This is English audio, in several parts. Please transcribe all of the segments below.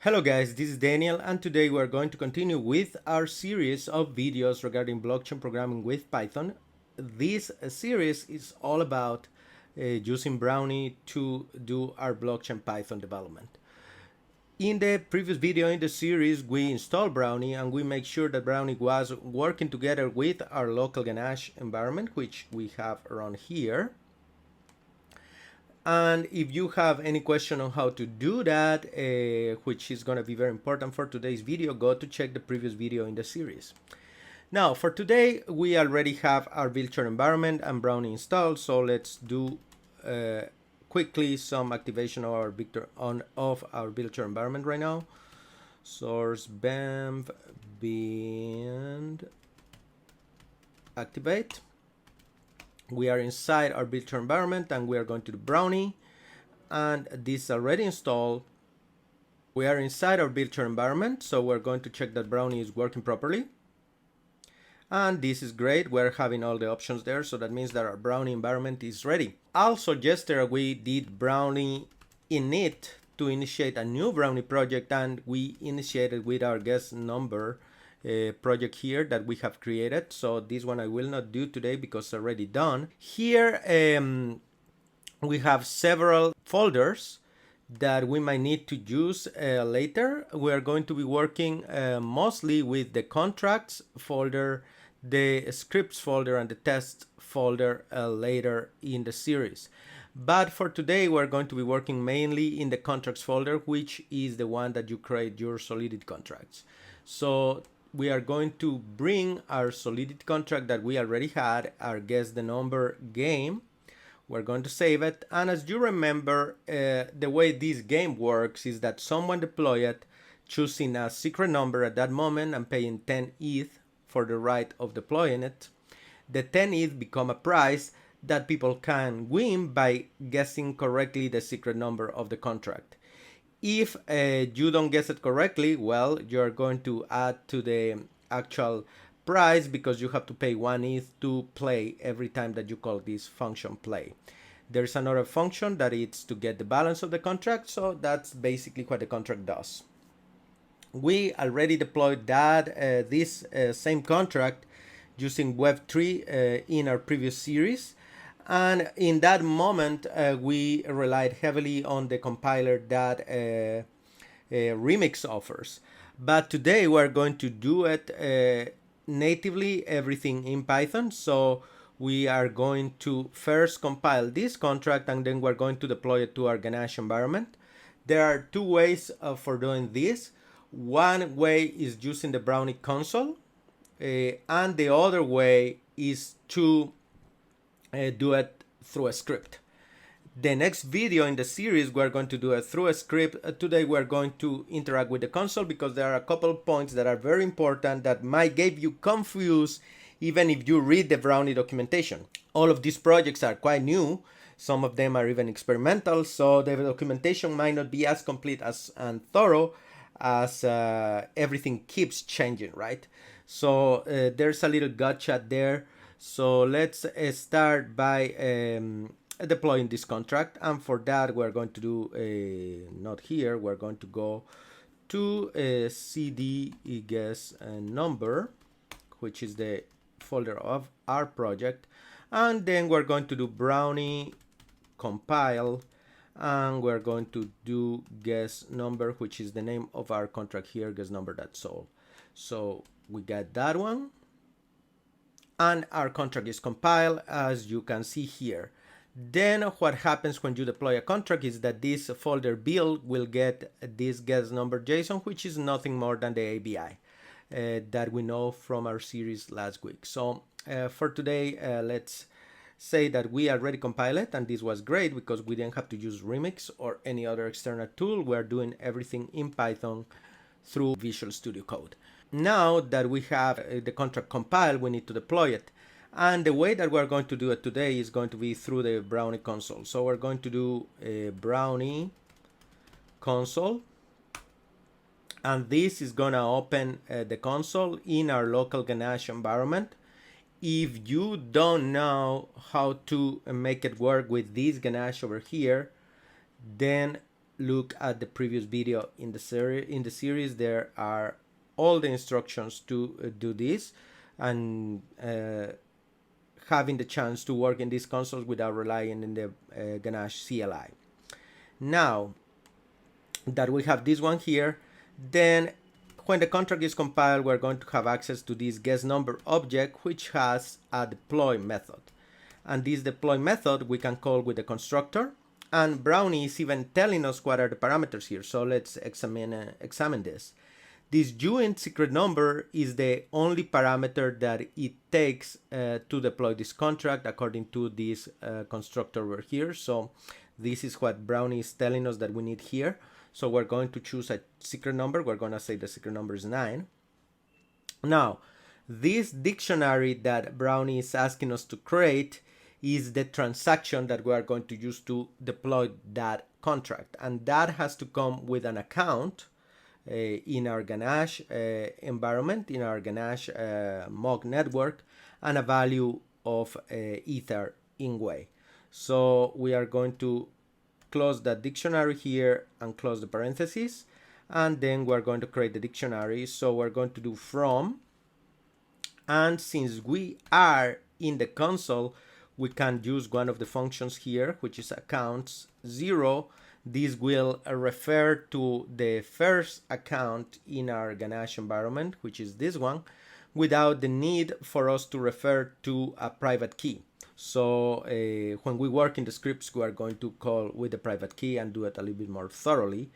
Hello guys, this is Daniel and today we're going to continue with our series of videos regarding blockchain programming with Python. This series is all about using Brownie to do our blockchain Python development. In the previous video in the series, we installed Brownie and we make sure that Brownie was working together with our local Ganache environment, which we have around here. And if you have any question on how to do that, which is going to be very important for today's video, go to check the previous video in the series. Now, for today, we already have our virtual environment and Brownie installed, so let's do quickly some activation of our virtual environment right now. Source bamf bind activate. We are inside our virtual environment and we are going to do Brownie, and this is already installed. We are inside our virtual environment, so we're going to check that Brownie is working properly. And this is great, we're having all the options there, so that means that our Brownie environment is ready. Also, yesterday we did Brownie init to initiate a new Brownie project, and we initiated with our guest number project here that we have created. So this one I will not do today because it's already done. Here we have several folders that we might need to use later. We are going to be working mostly with the contracts folder, the scripts folder, and the test folder later in the series. But for today, we're going to be working mainly in the contracts folder, which is the one that you create your Solidity contracts. So we are going to bring our Solidity contract that we already had, our guess the number game. We're going to save it. And as you remember, the way this game works is that someone deploy it, choosing a secret number at that moment and paying 10 ETH for the right of deploying it. The 10 ETH become a prize that people can win by guessing correctly the secret number of the contract. If you don't guess it correctly, well, you're going to add to the actual price because you have to pay 1 ETH to play every time that you call this function play. There's another function that is to get the balance of the contract, so that's basically what the contract does. We already deployed that this same contract using Web3 in our previous series. And in that moment, we relied heavily on the compiler that Remix offers. But today we're going to do it natively, everything in Python. So we are going to first compile this contract and then we're going to deploy it to our Ganache environment. There are two ways for doing this. One way is using the Brownie console, and the other way is to do it through a script. The next video in the series, we're going to do it through a script. Today, we're going to interact with the console because there are a couple of points that are very important that might get you confused even if you read the Brownie documentation. All of these projects are quite new. Some of them are even experimental, so the documentation might not be as complete and thorough as everything keeps changing, right? So there's a little gotcha there. So let's start by deploying this contract, and for that we're going to do not here, we're going to go to cd guess number, which is the folder of our project, and then we're going to do Brownie compile, and we're going to do guess number, which is the name of our contract here, guess number.sol. So we got that one. And our contract is compiled, as you can see here. Then what happens when you deploy a contract is that this folder build will get this guess number JSON, which is nothing more than the ABI that we know from our series last week. So for today, let's say that we already compiled it, and this was great because we didn't have to use Remix or any other external tool. We're doing everything in Python through Visual Studio Code. Now that we have the contract compiled, we need to deploy it. And the way that we're going to do it today is going to be through the Brownie console. So we're going to do a Brownie console. And this is going to open the console in our local Ganache environment. If you don't know how to make it work with this Ganache over here, then look at the previous video in the series, there are all the instructions to do this, and having the chance to work in these consoles without relying on the Ganache CLI. Now that we have this one here, then when the contract is compiled, we're going to have access to this guessNumber object, which has a deploy method. And this deploy method we can call with the constructor, and Brownie is even telling us what are the parameters here. So let's examine this. This joint secret number is the only parameter that it takes to deploy this contract according to this constructor over here. So this is what Brownie is telling us that we need here. So we're going to choose a secret number. We're going to say the secret number is 9. Now, this dictionary that Brownie is asking us to create is the transaction that we are going to use to deploy that contract. And that has to come with an account in our Ganache environment, in our Ganache MOG network, and a value of Ether Ingwe. So we are going to close that dictionary here and close the parentheses, and then we're going to create the dictionary. So we're going to do from, and since we are in the console, we can use one of the functions here, which is accounts 0. This will refer to the first account in our Ganache environment, which is this one, without the need for us to refer to a private key. So when we work in the scripts, we are going to call with the private key and do it a little bit more thoroughly.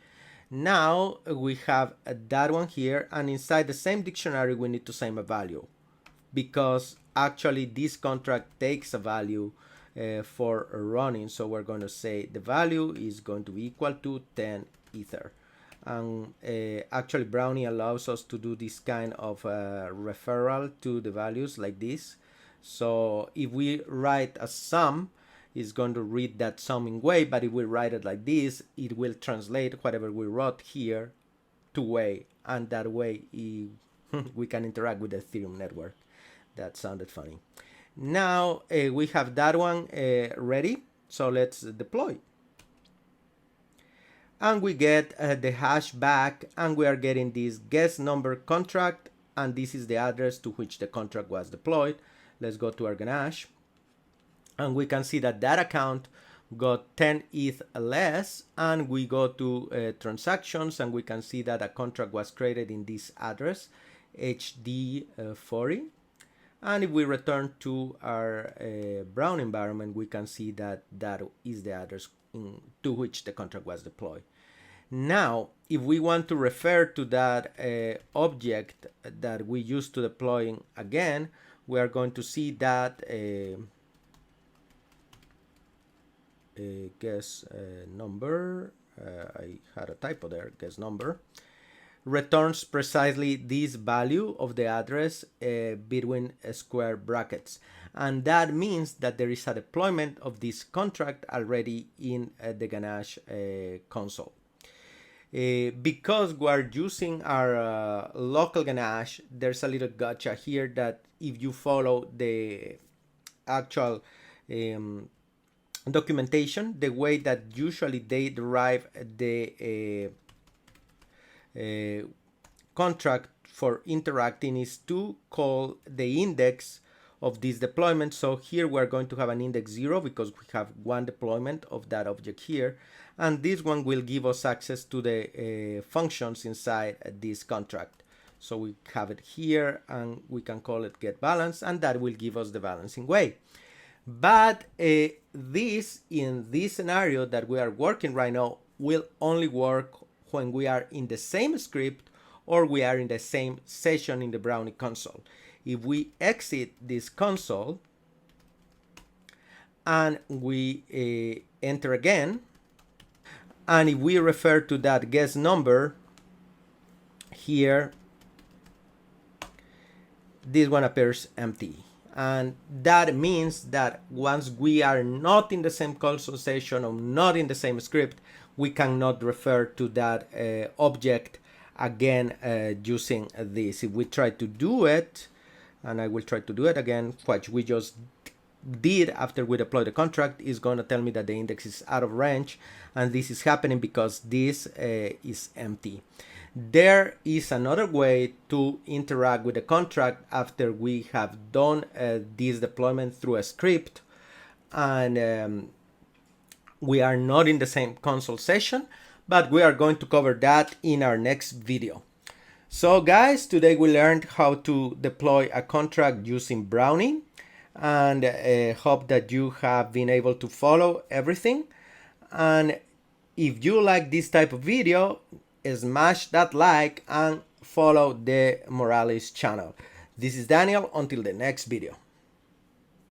Now we have that one here, and inside the same dictionary we need to say a value, because actually this contract takes a value for running. So we're going to say the value is going to be equal to 10 Ether. And actually Brownie allows us to do this kind of referral to the values like this. So if we write a sum, it's going to read that sum in way, but if we write it like this, it will translate whatever we wrote here to way, and that way we can interact with the Ethereum network. That sounded funny. Now we have that one ready, so let's deploy. And we get the hash back, and we are getting this guessNumber contract, and this is the address to which the contract was deployed. Let's go to our Ganache, and we can see that that account got 10 ETH less, and we go to transactions, and we can see that a contract was created in this address, HD40. And if we return to our Brown environment, we can see that that is the address to which the contract was deployed. Now, if we want to refer to that object that we used to deploying again, we are going to see that guess number, I had a typo there, guess number, returns precisely this value of the address between square brackets. And that means that there is a deployment of this contract already in the Ganache console. Because we are using our local Ganache, there's a little gotcha here that if you follow the actual documentation, the way that usually they derive the contract for interacting is to call the index of this deployment. So here we're going to have an index 0 because we have one deployment of that object here, and this one will give us access to the functions inside this contract. So we have it here, and we can call it get balance, and that will give us the balancing way. But this, in this scenario that we are working right now, will only work when we are in the same script or we are in the same session in the Brownie console. If we exit this console and we enter again, and if we refer to that guess number here, this one appears empty. And that means that once we are not in the same console session or not in the same script, we cannot refer to that object again using this. If we try to do it, and I will try to do it again, watch, we just did after we deploy the contract is going to tell me that the index is out of range, and this is happening because this is empty. There is another way to interact with the contract after we have done this deployment through a script, and we are not in the same console session, but we are going to cover that in our next video. So guys, today we learned how to deploy a contract using Brownie, and hope that you have been able to follow everything. And if you like this type of video, smash that like and follow the Morales channel. This is Daniel, until the next video.